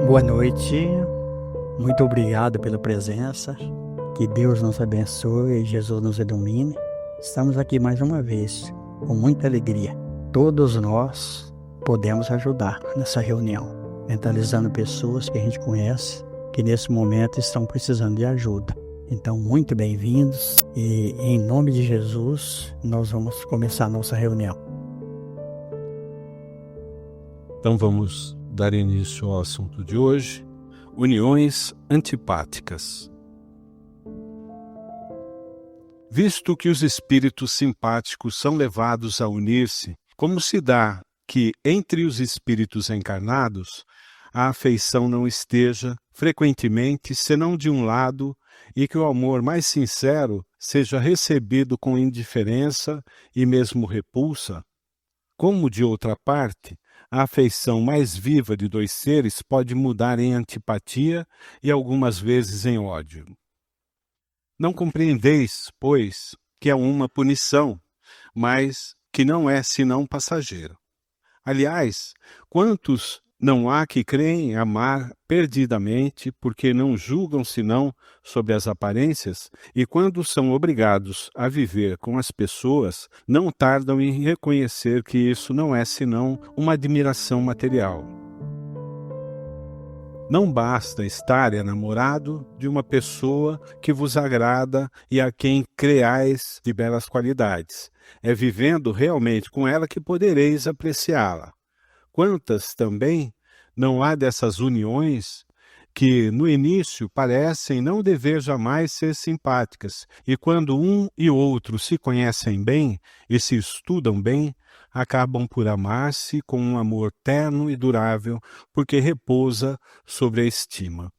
Boa noite, muito obrigado pela presença, que Deus nos abençoe e Jesus nos ilumine. Estamos aqui mais uma vez, com muita alegria. Todos nós podemos ajudar nessa reunião, mentalizando pessoas que a gente conhece, que nesse momento estão precisando de ajuda. Então, muito bem-vindos e em nome de Jesus, nós vamos começar a nossa reunião. Então vamos dar início ao assunto de hoje, uniões antipáticas. Visto que os espíritos simpáticos são levados a unir-se, como se dá que entre os espíritos encarnados a afeição não esteja, frequentemente, senão de um lado, e que o amor mais sincero seja recebido com indiferença e mesmo repulsa, como de outra parte, a afeição mais viva de dois seres pode mudar em antipatia e algumas vezes em ódio. Não compreendeis, pois, que é uma punição, mas que não é senão passageira. Aliás, quantos não há que creem amar perdidamente porque não julgam senão sobre as aparências e quando são obrigados a viver com as pessoas, não tardam em reconhecer que isso não é senão uma admiração material. Não basta estar enamorado de uma pessoa que vos agrada e a quem creais de belas qualidades. É vivendo realmente com ela que podereis apreciá-la. Quantas também não há dessas uniões que no início parecem não dever jamais ser simpáticas, e quando um e outro se conhecem bem e se estudam bem, acabam por amar-se com um amor terno e durável, porque repousa sobre a estima.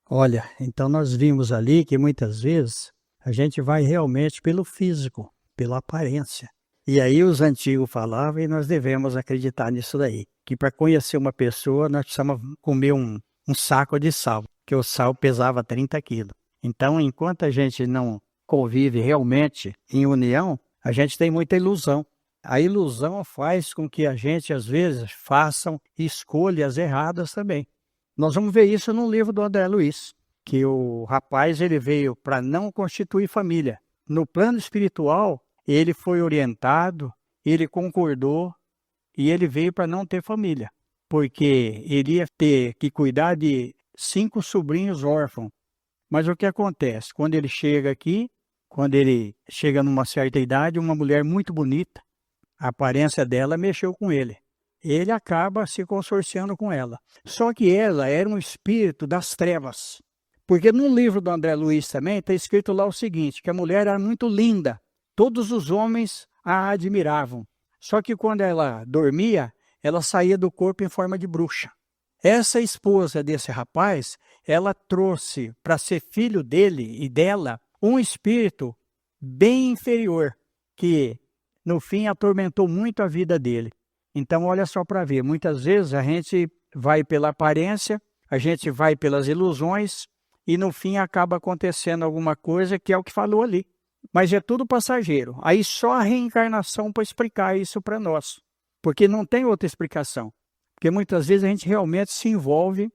Olha, então nós vimos ali que muitas vezes a gente vai realmente pelo físico, pela aparência. E aí os antigos falavam e nós devemos acreditar nisso daí, que para conhecer uma pessoa nós precisamos comer um saco de sal, que o sal pesava 30 quilos. Então, enquanto a gente não convive realmente em união, a gente tem muita ilusão. A ilusão faz com que a gente, às vezes, faça escolhas erradas também. Nós vamos ver isso no livro do André Luiz, que o rapaz ele veio para não constituir família. No plano espiritual, ele foi orientado, ele concordou e ele veio para não ter família, porque ele ia ter que cuidar de 5 sobrinhos órfãos. Mas o que acontece? Quando ele chega aqui, quando ele chega numa certa idade, uma mulher muito bonita, a aparência dela mexeu com ele. Ele acaba se consorciando com ela. Só que ela era um espírito das trevas. Porque no livro do André Luiz também está escrito lá o seguinte, que a mulher era muito linda. Todos os homens a admiravam. Só que quando ela dormia, ela saía do corpo em forma de bruxa. Essa esposa desse rapaz, ela trouxe para ser filho dele e dela um espírito bem inferior, que no fim atormentou muito a vida dele. Então olha só para ver, muitas vezes a gente vai pela aparência, a gente vai pelas ilusões e no fim acaba acontecendo alguma coisa que é o que falou ali. Mas é tudo passageiro. Aí só a reencarnação para explicar isso para nós. Porque não tem outra explicação. Porque muitas vezes a gente realmente se envolve.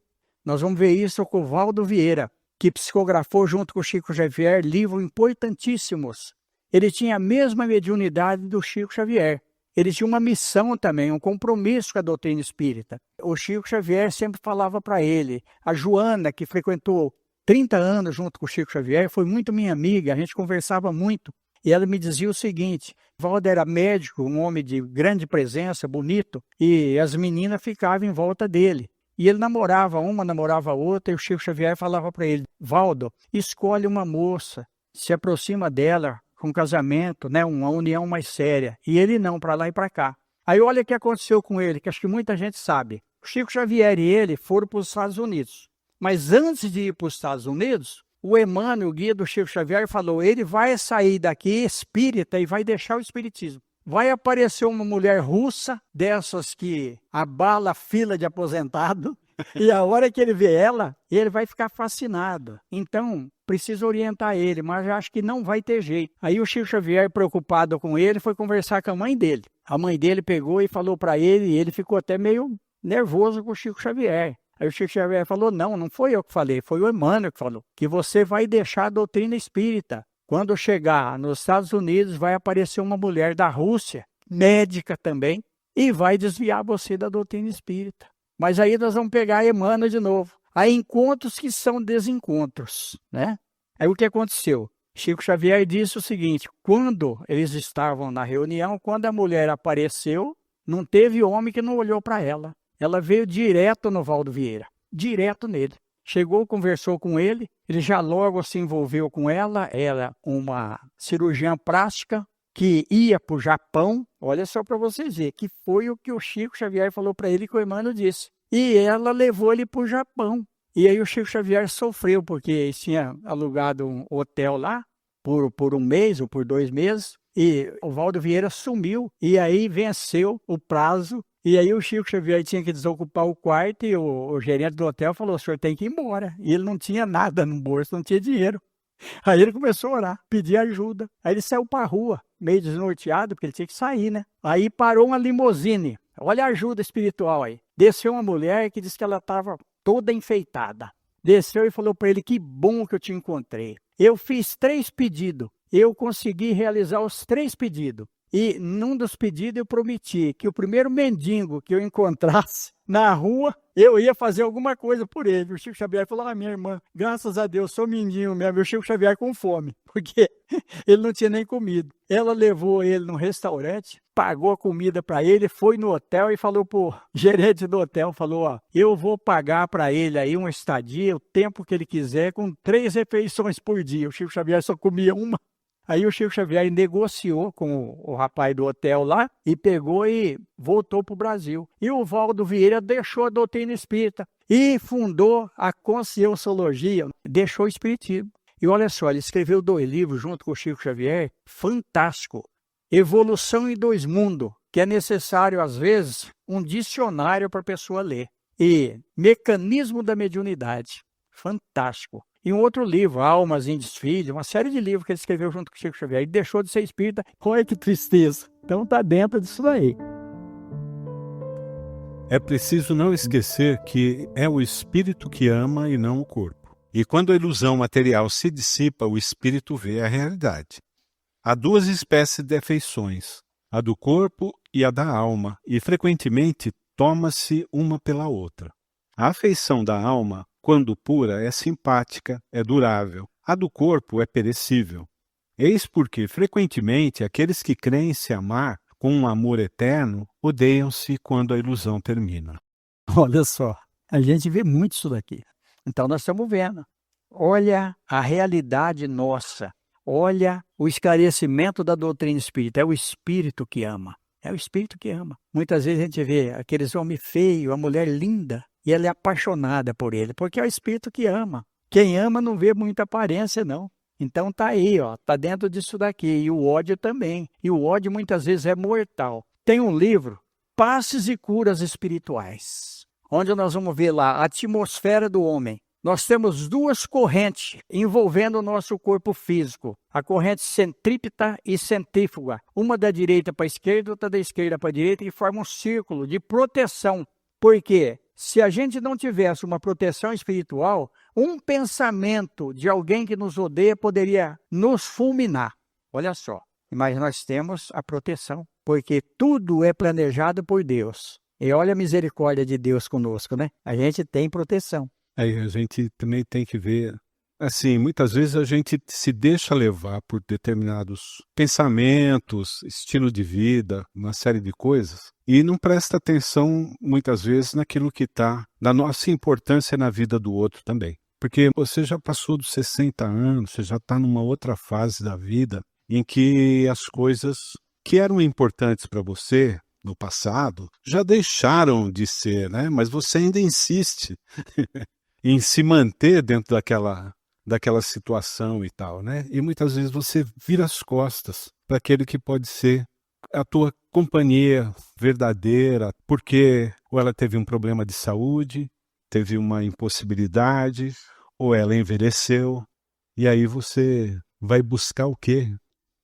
Nós vamos ver isso com o Valdo Vieira, que psicografou junto com o Chico Xavier livros importantíssimos. Ele tinha a mesma mediunidade do Chico Xavier. Ele tinha uma missão também, um compromisso com a doutrina espírita. O Chico Xavier sempre falava para ele. A Joana, que frequentou 30 anos junto com o Chico Xavier, foi muito minha amiga, a gente conversava muito. E ela me dizia o seguinte, Valdo era médico, um homem de grande presença, bonito, e as meninas ficavam em volta dele. E ele namorava uma, namorava outra, e o Chico Xavier falava para ele, Valdo, escolhe uma moça, se aproxima dela com casamento, né, uma união mais séria. E ele não, para lá e para cá. Aí olha o que aconteceu com ele, que acho que muita gente sabe. O Chico Xavier e ele foram para os Estados Unidos. Mas antes de ir para os Estados Unidos, o Emmanuel, o guia do Chico Xavier, falou, ele vai sair daqui espírita e vai deixar o espiritismo. Vai aparecer uma mulher russa, dessas que abala a fila de aposentado, e a hora que ele vê ela, ele vai ficar fascinado. Então, precisa orientar ele, mas eu acho que não vai ter jeito. Aí o Chico Xavier, preocupado com ele, foi conversar com a mãe dele. A mãe dele pegou e falou para ele, e ele ficou até meio nervoso com o Chico Xavier. Aí o Chico Xavier falou, não, não foi eu que falei, foi o Emmanuel que falou, que você vai deixar a doutrina espírita. Quando chegar nos Estados Unidos, vai aparecer uma mulher da Rússia, médica também, e vai desviar você da doutrina espírita. Mas aí nós vamos pegar Emmanuel de novo. Há encontros que são desencontros, né? Aí o que aconteceu? Chico Xavier disse o seguinte, quando eles estavam na reunião, quando a mulher apareceu, não teve homem que não olhou para ela. Ela veio direto no Valdo Vieira, direto nele. Chegou, conversou com ele já logo se envolveu com ela, era uma cirurgiã plástica que ia para o Japão. Olha só para vocês verem, que foi o que o Chico Xavier falou para ele que o Emmanuel disse. E ela levou ele para o Japão. E aí o Chico Xavier sofreu, porque ele tinha alugado um hotel lá por um mês ou por 2 meses, e o Valdo Vieira sumiu, e aí venceu o prazo, e aí o Chico Xavier tinha que desocupar o quarto, e o gerente do hotel falou, o senhor tem que ir embora. E ele não tinha nada no bolso, não tinha dinheiro. Aí ele começou a orar, pedir ajuda. Aí ele saiu para a rua, meio desnorteado, porque ele tinha que sair, né? Aí parou uma limusine. Olha a ajuda espiritual aí. Desceu uma mulher que disse que ela estava toda enfeitada. Desceu e falou para ele, que bom que eu te encontrei. Eu fiz 3 pedidos. Eu consegui realizar os 3 pedidos. E num dos pedidos eu prometi que o primeiro mendigo que eu encontrasse na rua, eu ia fazer alguma coisa por ele. O Chico Xavier falou, minha irmã, graças a Deus, sou mendigo mesmo. O Chico Xavier com fome, porque ele não tinha nem comido. Ela levou ele num restaurante, pagou a comida para ele, foi no hotel e falou pro gerente do hotel, falou, eu vou pagar para ele aí uma estadia, o tempo que ele quiser, com 3 refeições por dia. O Chico Xavier só comia uma. Aí o Chico Xavier negociou com o rapaz do hotel lá e pegou e voltou para o Brasil. E o Valdo Vieira deixou a doutrina espírita e fundou a Conscienciologia, deixou o espiritismo. E olha só, ele escreveu 2 livros junto com o Chico Xavier, fantástico. Evolução em 2 Mundos, que é necessário, às vezes, um dicionário para a pessoa ler. E Mecanismo da Mediunidade, fantástico. E um outro livro, Almas em Desfile, uma série de livros que ele escreveu junto com o Chico Xavier. Ele deixou de ser espírita. Olha que tristeza. Então está dentro disso daí. É preciso não esquecer que é o espírito que ama e não o corpo. E quando a ilusão material se dissipa, o espírito vê a realidade. Há 2 espécies de afeições, a do corpo e a da alma, e frequentemente toma-se uma pela outra. A afeição da alma, quando pura, é simpática, é durável. A do corpo é perecível. Eis porque, frequentemente, aqueles que creem se amar com um amor eterno, odeiam-se quando a ilusão termina. Olha só, a gente vê muito isso daqui. Então nós estamos vendo. Olha a realidade nossa. Olha o esclarecimento da doutrina espírita. É o espírito que ama. É o espírito que ama. Muitas vezes a gente vê aqueles homens feios, a mulher linda, e ela é apaixonada por ele, porque é o espírito que ama. Quem ama não vê muita aparência, não. Então tá aí, tá dentro disso daqui. E o ódio também. E o ódio muitas vezes é mortal. Tem um livro, Passes e Curas Espirituais, onde nós vamos ver lá a atmosfera do homem. Nós temos 2 correntes envolvendo o nosso corpo físico. A corrente centrípeta e centrífuga. Uma da direita para a esquerda, outra da esquerda para a direita, e forma um círculo de proteção. Por quê? Se a gente não tivesse uma proteção espiritual, um pensamento de alguém que nos odeia poderia nos fulminar. Olha só, mas nós temos a proteção, porque tudo é planejado por Deus. E olha a misericórdia de Deus conosco, né? A gente tem proteção. Aí a gente também tem que ver, assim, muitas vezes a gente se deixa levar por determinados pensamentos, estilo de vida, uma série de coisas, e não presta atenção, muitas vezes, naquilo que está, da nossa importância na vida do outro também. Porque você já passou dos 60 anos, você já está numa outra fase da vida, em que as coisas que eram importantes para você, no passado, já deixaram de ser, né? Mas você ainda insiste em se manter dentro daquela situação e tal, né? E muitas vezes você vira as costas para aquele que pode ser a tua companhia verdadeira, porque ou ela teve um problema de saúde, teve uma impossibilidade, ou ela envelheceu, e aí você vai buscar o quê?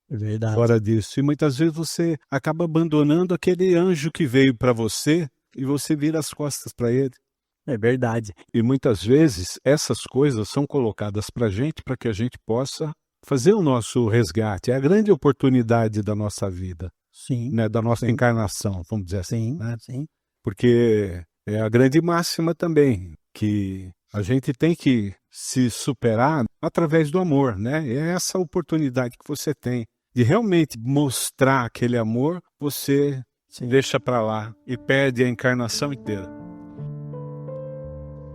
É verdade. Fora disso. E muitas vezes você acaba abandonando aquele anjo que veio para você e você vira as costas para ele. É verdade. E muitas vezes essas coisas são colocadas para a gente para que a gente possa fazer o nosso resgate. É a grande oportunidade da nossa vida, Sim, né, da nossa sim, encarnação, vamos dizer assim, sim, né? sim. Porque é a grande máxima também, que a gente tem que se superar através do amor, né? É essa oportunidade que você tem de realmente mostrar aquele amor, você Sim. deixa para lá e perde a encarnação inteira.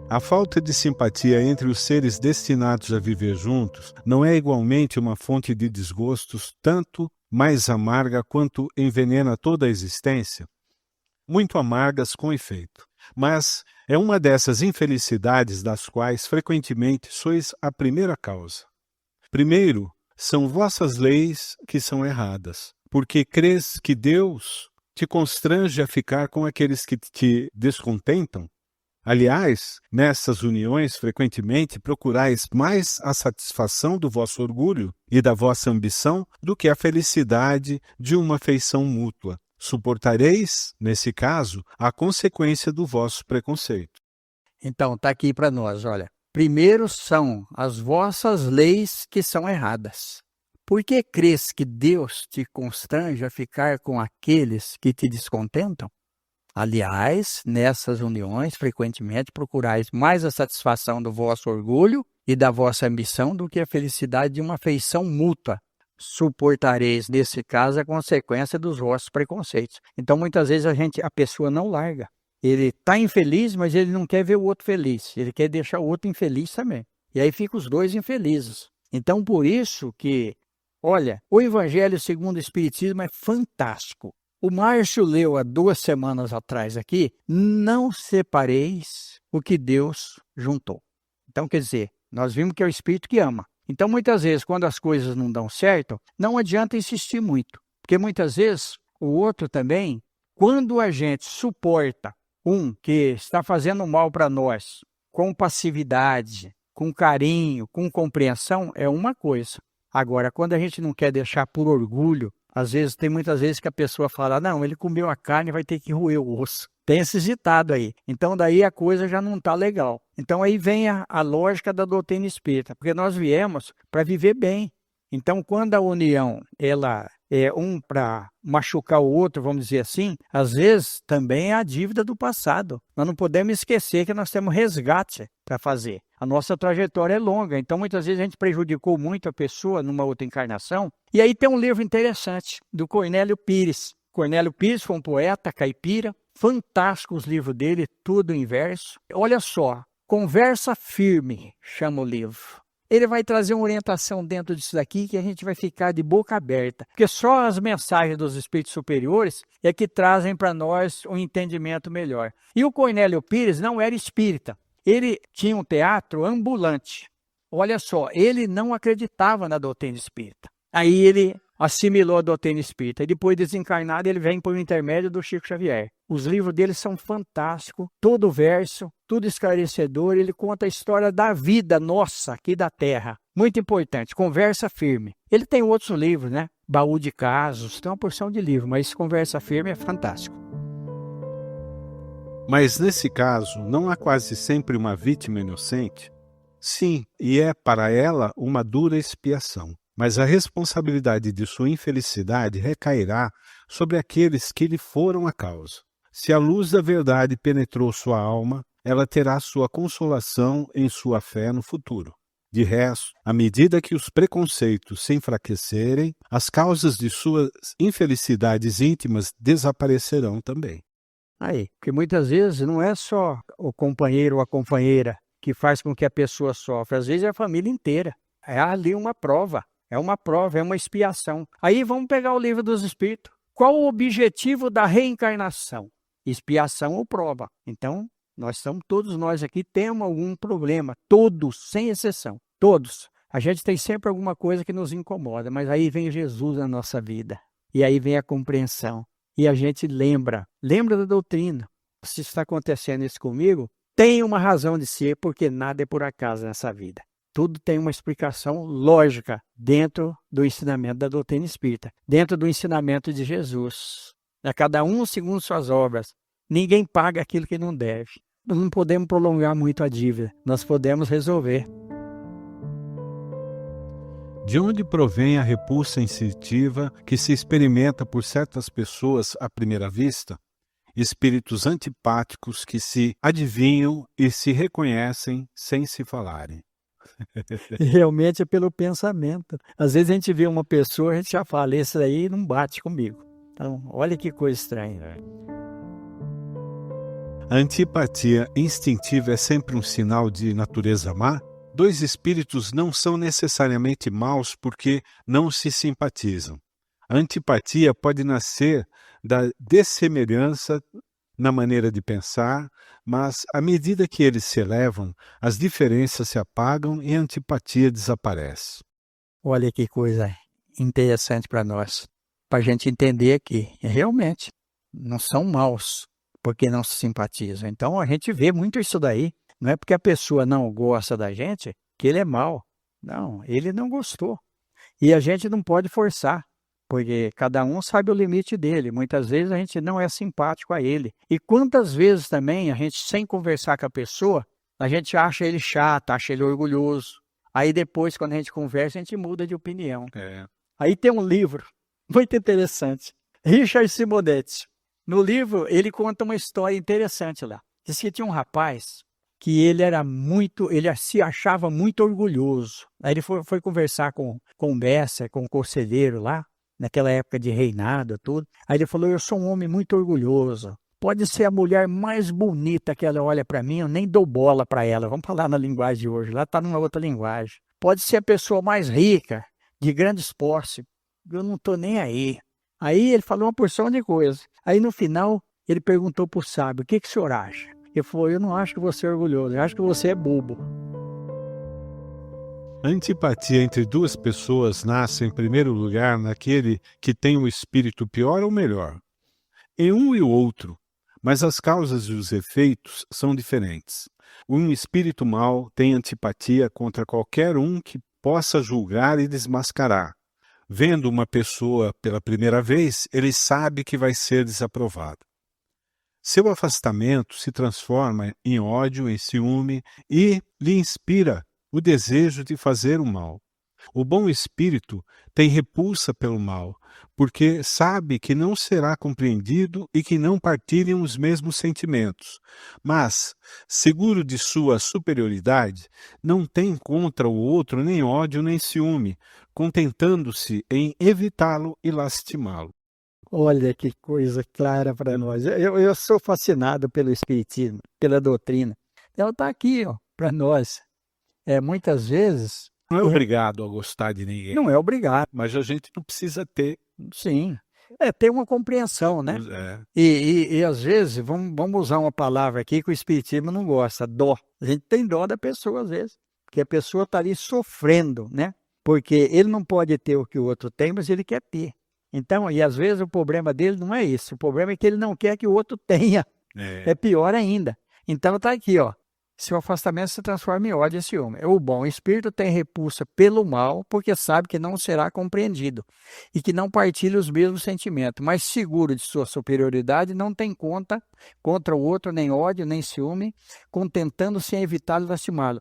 A falta de simpatia entre os seres destinados a viver juntos não é igualmente uma fonte de desgostos tanto mais amarga quanto envenena toda a existência? Muito amargas com efeito, mas é uma dessas infelicidades das quais frequentemente sois a primeira causa. Primeiro, são vossas leis que são erradas, porque crês que Deus te constrange a ficar com aqueles que te descontentam. Aliás, nessas uniões, frequentemente procurais mais a satisfação do vosso orgulho e da vossa ambição do que a felicidade de uma afeição mútua. Suportareis, nesse caso, a consequência do vosso preconceito. Então, está aqui para nós, olha. Primeiro são as vossas leis que são erradas. Por que crês que Deus te constrange a ficar com aqueles que te descontentam? Aliás, nessas uniões, frequentemente procurais mais a satisfação do vosso orgulho e da vossa ambição do que a felicidade de uma afeição mútua. Suportareis, nesse caso, a consequência dos vossos preconceitos. Então, muitas vezes a pessoa não larga. Ele está infeliz, mas ele não quer ver o outro feliz. Ele quer deixar o outro infeliz também. E aí ficam os dois infelizes. Então, por isso que, olha, o Evangelho segundo o Espiritismo é fantástico. O Márcio leu há 2 semanas atrás aqui, não separeis o que Deus juntou. Então, quer dizer, nós vimos que é o Espírito que ama. Então, muitas vezes, quando as coisas não dão certo, não adianta insistir muito. Porque muitas vezes, o outro também, quando a gente suporta um que está fazendo mal para nós, com passividade, com carinho, com compreensão, é uma coisa. Agora, quando a gente não quer deixar por orgulho, às vezes, tem muitas vezes que a pessoa fala, não, ele comeu a carne, vai ter que roer o osso. Tem esse ditado aí. Então, daí a coisa já não está legal. Então, aí vem a lógica da doutrina espírita, porque nós viemos para viver bem. Então, quando a união, ela é um para machucar o outro, vamos dizer assim, às vezes também é a dívida do passado. Nós não podemos esquecer que nós temos resgate para fazer. A nossa trajetória é longa, então muitas vezes a gente prejudicou muito a pessoa numa outra encarnação. E aí tem um livro interessante do Cornélio Pires. Cornélio Pires foi um poeta caipira, fantástico os livros dele, tudo em verso. Olha só, Conversa Firme chama o livro. Ele vai trazer uma orientação dentro disso daqui que a gente vai ficar de boca aberta. Porque só as mensagens dos espíritos superiores é que trazem para nós um entendimento melhor. E o Cornélio Pires não era espírita. Ele tinha um teatro ambulante. Olha só, ele não acreditava na doutrina espírita. Aí ele assimilou a doutrina espírita. E depois desencarnado, ele vem por intermédio do Chico Xavier. Os livros dele são fantásticos, todo verso, tudo esclarecedor. Ele conta a história da vida nossa aqui da Terra. Muito importante, Conversa Firme. Ele tem outros livros, né? Baú de Casos, tem uma porção de livros, mas Conversa Firme é fantástico. Mas nesse caso, não há quase sempre uma vítima inocente? Sim, e é para ela uma dura expiação. Mas a responsabilidade de sua infelicidade recairá sobre aqueles que lhe foram a causa. Se a luz da verdade penetrou sua alma, ela terá sua consolação em sua fé no futuro. De resto, à medida que os preconceitos se enfraquecerem, as causas de suas infelicidades íntimas desaparecerão também. Aí, porque muitas vezes não é só o companheiro ou a companheira que faz com que a pessoa sofra, às vezes é a família inteira. É ali uma prova, é uma expiação. Aí vamos pegar o livro dos Espíritos. Qual o objetivo da reencarnação? Expiação ou prova. Então, todos nós aqui temos algum problema, todos, sem exceção, todos. A gente tem sempre alguma coisa que nos incomoda, mas aí vem Jesus na nossa vida, e aí vem a compreensão, e a gente lembra da doutrina. Se está acontecendo isso comigo, tem uma razão de ser, porque nada é por acaso nessa vida. Tudo tem uma explicação lógica dentro do ensinamento da doutrina espírita, dentro do ensinamento de Jesus. A cada um segundo suas obras. Ninguém paga aquilo que não deve. não podemos prolongar muito a dívida, nós podemos resolver. De onde provém a repulsa instintiva que se experimenta por certas pessoas à primeira vista? Espíritos antipáticos que se adivinham e se reconhecem sem se falarem. E realmente é pelo pensamento. Às vezes a gente vê uma pessoa, a gente já fala, esse aí não bate comigo. Então, olha que coisa estranha. A antipatia instintiva é sempre um sinal de natureza má? Dois espíritos não são necessariamente maus porque não se simpatizam. A antipatia pode nascer da dessemelhança na maneira de pensar, mas à medida que eles se elevam, as diferenças se apagam e a antipatia desaparece. Olha que coisa interessante para nós, para a gente entender que realmente não são maus porque não se simpatizam. Então a gente vê muito isso daí. Não é porque a pessoa não gosta da gente que ele é mau. Não, ele não gostou. E a gente não pode forçar, porque cada um sabe o limite dele. Muitas vezes a gente não é simpático a ele. E quantas vezes também a gente, sem conversar com a pessoa, a gente acha ele chato, acha ele orgulhoso. Aí depois, quando a gente conversa, a gente muda de opinião. Aí tem um livro muito interessante, Richard Simonetti. No livro, ele conta uma história interessante lá. Diz que tinha um rapaz que ele se achava muito orgulhoso. Aí ele foi conversar com o mestre, com o conselheiro lá, naquela época de reinado, tudo. Aí ele falou, eu sou um homem muito orgulhoso. Pode ser a mulher mais bonita que ela olha para mim, eu nem dou bola para ela. Vamos falar na linguagem de hoje, lá está numa outra linguagem. Pode ser a pessoa mais rica, de grandes posses, eu não estou nem aí. Aí ele falou uma porção de coisas. Aí no final, ele perguntou para o sábio, o que o senhor acha? Ele falou, eu não acho que você é orgulhoso, eu acho que você é bobo. A antipatia entre duas pessoas nasce, em primeiro lugar, naquele que tem o espírito pior ou melhor. Em um e o outro, mas as causas e os efeitos são diferentes. Um espírito mau tem antipatia contra qualquer um que possa julgar e desmascarar. Vendo uma pessoa pela primeira vez, ele sabe que vai ser desaprovado. Seu afastamento se transforma em ódio, em ciúme e lhe inspira o desejo de fazer o mal. O bom espírito tem repulsa pelo mal, porque sabe que não será compreendido e que não partilham os mesmos sentimentos. Mas, seguro de sua superioridade, não tem contra o outro nem ódio nem ciúme, contentando-se em evitá-lo e lastimá-lo. Olha que coisa clara para nós. Eu sou fascinado pelo Espiritismo, pela doutrina. Ela está aqui para nós. Muitas vezes... Não é obrigado a gostar de ninguém. Não é obrigado. Mas a gente não precisa ter. Sim. Ter uma compreensão, né? E às vezes, vamos usar uma palavra aqui que o Espiritismo não gosta, dó. A gente tem dó da pessoa às vezes, porque a pessoa está ali sofrendo, né? Porque ele não pode ter o que o outro tem, mas ele quer ter. Então, e às vezes o problema dele não é isso, o problema é que ele não quer que o outro tenha. É pior ainda. Então está aqui, seu afastamento se transforma em ódio e ciúme. O bom espírito tem repulsa pelo mal, porque sabe que não será compreendido e que não partilha os mesmos sentimentos, mas seguro de sua superioridade, não tem conta contra o outro, nem ódio, nem ciúme, contentando-se em evitá-lo e lastimá-lo.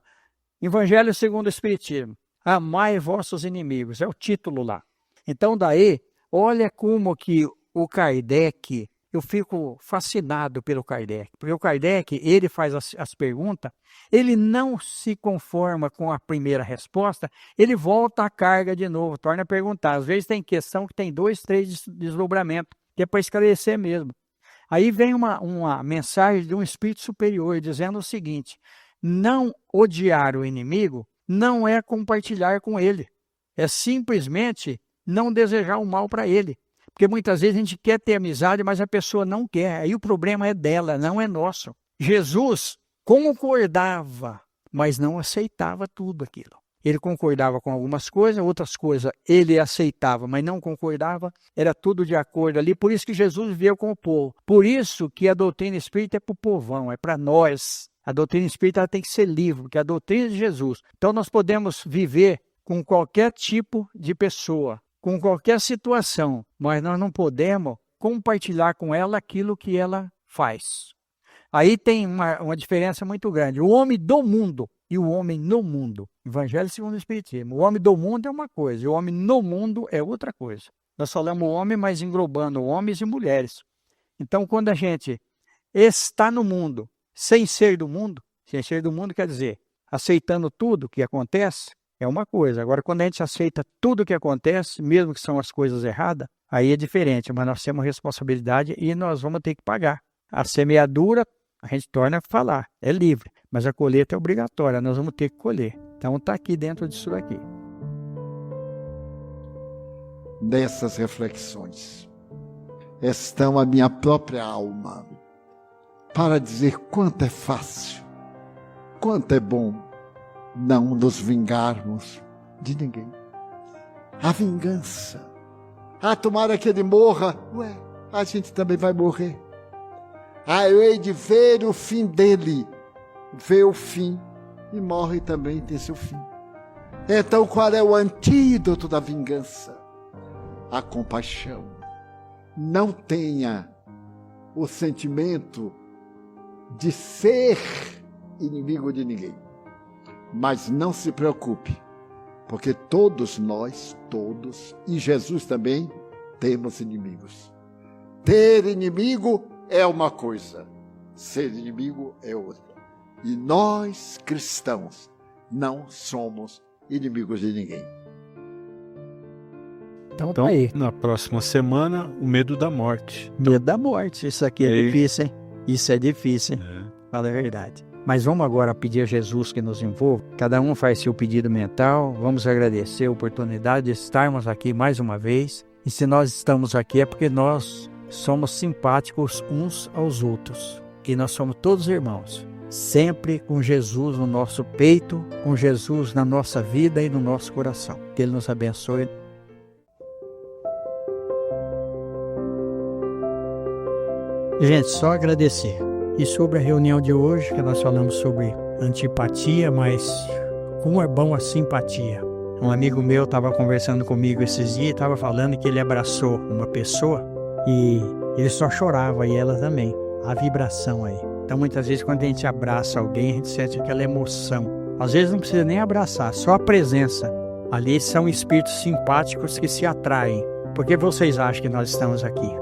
Evangelho segundo o Espiritismo. Amai vossos inimigos, é o título lá. Então daí, olha como que o Kardec... Eu fico fascinado pelo Kardec, porque o Kardec, ele faz as perguntas, ele não se conforma com a primeira resposta, ele volta a carga de novo, torna a perguntar. Às vezes tem questão que tem 2, 3 desdobramentos, que é para esclarecer mesmo. Aí vem uma mensagem de um espírito superior dizendo o seguinte, não odiar o inimigo não é compartilhar com ele, é simplesmente não desejar o mal para ele. Porque muitas vezes a gente quer ter amizade, mas a pessoa não quer. Aí o problema é dela, não é nosso. Jesus concordava, mas não aceitava tudo aquilo. Ele concordava com algumas coisas, outras coisas ele aceitava, mas não concordava. Era tudo de acordo ali. Por isso que Jesus veio com o povo. Por isso que a doutrina espírita é para o povão, é para nós. A doutrina espírita ela tem que ser livre, porque é a doutrina de Jesus. Então nós podemos viver com qualquer tipo de pessoa, com qualquer situação, mas nós não podemos compartilhar com ela aquilo que ela faz. Aí tem uma diferença muito grande. O homem do mundo e o homem no mundo. Evangelho segundo o Espiritismo. O homem do mundo é uma coisa, e o homem no mundo é outra coisa. Nós falamos homem, mas englobando homens e mulheres. Então, quando a gente está no mundo, sem ser do mundo quer dizer, aceitando tudo que acontece, é uma coisa. Agora, quando a gente aceita tudo que acontece, mesmo que são as coisas erradas, aí é diferente, mas nós temos responsabilidade e nós vamos ter que pagar. A semeadura, a gente torna a falar, é livre, mas a colheita é obrigatória, nós vamos ter que colher. Então, está aqui dentro disso daqui. Nessas reflexões estão a minha própria alma para dizer quanto é fácil, quanto é bom não nos vingarmos de ninguém. A vingança. Tomara que ele morra. Ué, a gente também vai morrer. Eu hei de ver o fim dele. Vê o fim e morre também, tem seu fim. Então, qual é o antídoto da vingança? A compaixão. Não tenha o sentimento de ser inimigo de ninguém. Mas não se preocupe, porque todos nós, e Jesus também, temos inimigos. Ter inimigo é uma coisa, ser inimigo é outra. E nós, cristãos, não somos inimigos de ninguém. Então tá aí. Na próxima semana, o medo da morte. Medo da morte, isso aqui é difícil, hein? Isso é difícil, hein? Fala a verdade. Mas vamos agora pedir a Jesus que nos envolva. Cada um faz seu pedido mental. Vamos agradecer a oportunidade de estarmos aqui mais uma vez. E se nós estamos aqui é porque nós somos simpáticos uns aos outros. Que nós somos todos irmãos. Sempre com Jesus no nosso peito, com Jesus na nossa vida e no nosso coração. Que Ele nos abençoe. Gente, só agradecer. E sobre a reunião de hoje, que nós falamos sobre antipatia, mas como é bom a simpatia. Um amigo meu estava conversando comigo esses dias e estava falando que ele abraçou uma pessoa e ele só chorava, e ela também. A vibração aí. Então, muitas vezes, quando a gente abraça alguém, a gente sente aquela emoção. Às vezes não precisa nem abraçar, só a presença. Ali são espíritos simpáticos que se atraem. Por que vocês acham que nós estamos aqui?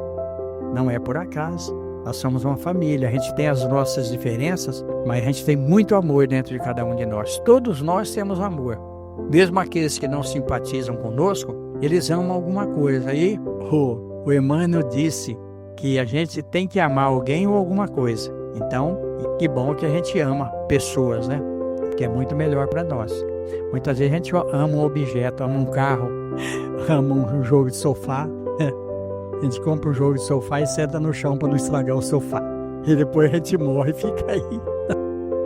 Não é por acaso. Nós somos uma família, a gente tem as nossas diferenças, mas a gente tem muito amor dentro de cada um de nós. Todos nós temos amor. Mesmo aqueles que não simpatizam conosco, eles amam alguma coisa. Aí o Emmanuel disse que a gente tem que amar alguém ou alguma coisa. Então, que bom que a gente ama pessoas, né? Que é muito melhor para nós. Muitas vezes a gente ama um objeto, ama um carro, ama um jogo de sofá. A gente compra um jogo de sofá e senta no chão para não estragar o sofá. E depois a gente morre e fica aí.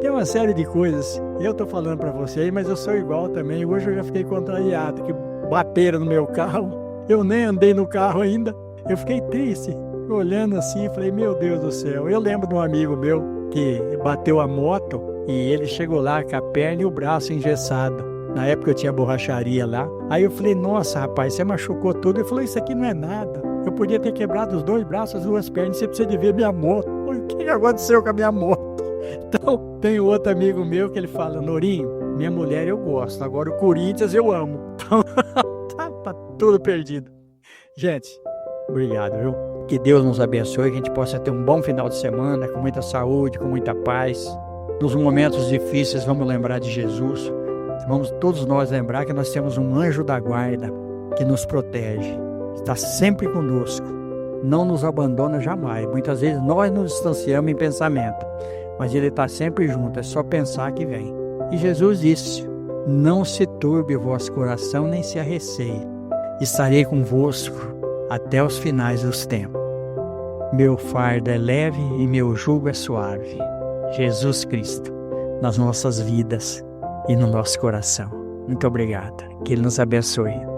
Tem uma série de coisas. Eu tô falando para você aí, mas eu sou igual também. Hoje eu já fiquei contrariado, que bateram no meu carro. Eu nem andei no carro ainda. Eu fiquei triste, olhando assim, e falei, meu Deus do céu. Eu lembro de um amigo meu que bateu a moto e ele chegou lá com a perna e o braço engessado. Na época eu tinha borracharia lá. Aí eu falei, nossa rapaz, você machucou tudo. Ele falou, isso aqui não é nada. Eu podia ter quebrado os 2 braços, as 2 pernas, você precisa de ver minha moto. O que aconteceu com a minha moto? Então, tem outro amigo meu que ele fala, Norinho, minha mulher eu gosto, agora o Corinthians eu amo. Então, tá tudo perdido. Gente, obrigado, viu? Que Deus nos abençoe, que a gente possa ter um bom final de semana, com muita saúde, com muita paz. Nos momentos difíceis, vamos lembrar de Jesus. Vamos todos nós lembrar que nós temos um anjo da guarda que nos protege. Está sempre conosco, não nos abandona jamais. Muitas vezes nós nos distanciamos em pensamento, mas Ele está sempre junto, é só pensar que vem. E Jesus disse, não se turbe o vosso coração, nem se arreceie. Estarei convosco até os finais dos tempos. Meu fardo é leve e meu jugo é suave. Jesus Cristo, nas nossas vidas e no nosso coração. Muito obrigado, que Ele nos abençoe.